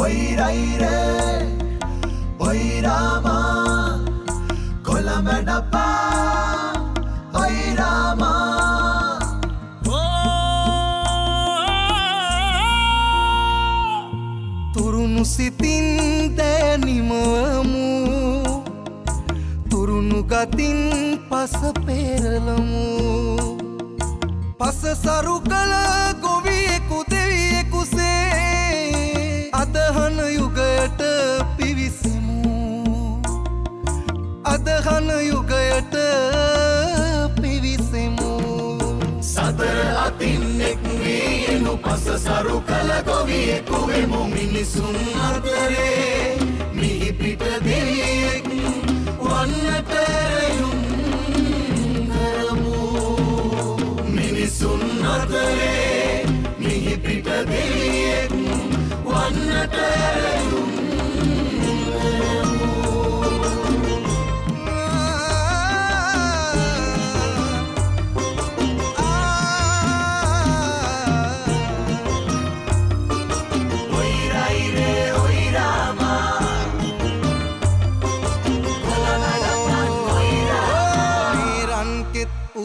ඔයිරයිරේ ඔයිරාමා කොළඹඩපා ඔයිරාමා තුරුණු සිතින් දෑනිමවමු තුරුණු ගතින් පස පෙරලමු පස සරු කළ ගොවියෙකු දෙවියෙකුසේ අදහන යුගයට පිවිසෙමු අදහන යුගයට පිවිසෙමු සතර අතින් එක් වී එනු පස සරු කළ ගොවියෙකු වෙමු මිනිසුන් අතරේ මිහි පිට දෙවියෙක් වන්නට ඇරයුම් කරමු මිනිසුන් අතරේ මිහි පිට දෙවියෙක් වන්නට ඇරයුම්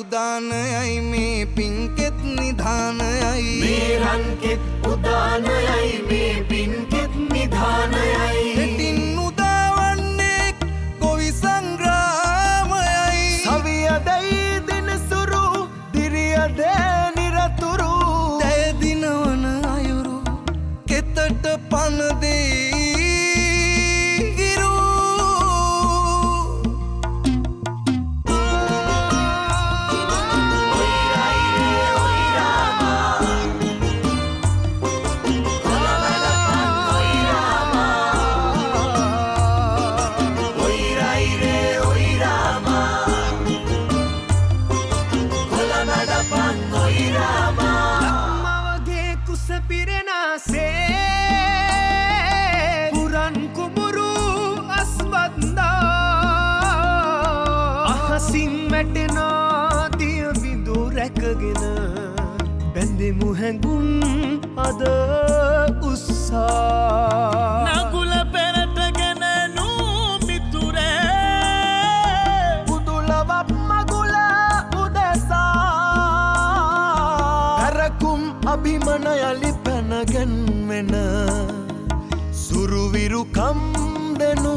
උදානයයි මේ පින්කෙත් නිධානයයි මේ රන්කෙත් උදානයයි මේ පින්කෙත් නිධානයයි හෙටින් උදාවන්නේ ගොවි සංග්‍රාමයයි සවියදයි දිනසුරු දිරියදෑ නිරතුරු දැය දිනවන අයුරු කෙතට පනදේ පුරන් කුඹුරු අස්වද්දා අහසින් වැටෙනා දිය බිඳු රැකගෙන බැඳෙමු හැඟුම් අද උස්සා නගුල පෙරටගෙන නූමිතුරේ පුදුලවක් මගුල උදෙසා හැරකුම් අභිමන යලි පැනගැන්වෙන සුරුවිරුකම් දෙනු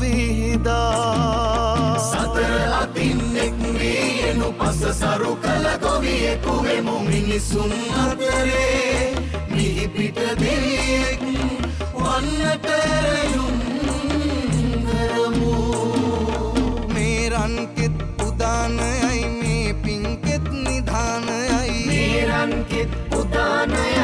විහිදා සතර අතින් එක් වී එනු පස සරු කළ ගොවියෙකු වෙමු මිනිසුන් අතරේ මිහි පිට දෙවියෙක් වන්නට ඇරයුම් කරමු මේ රන්කෙත් උදානයයි මේ පින්කෙත් නිධානයයි මේ රන්කෙත් උදානයයි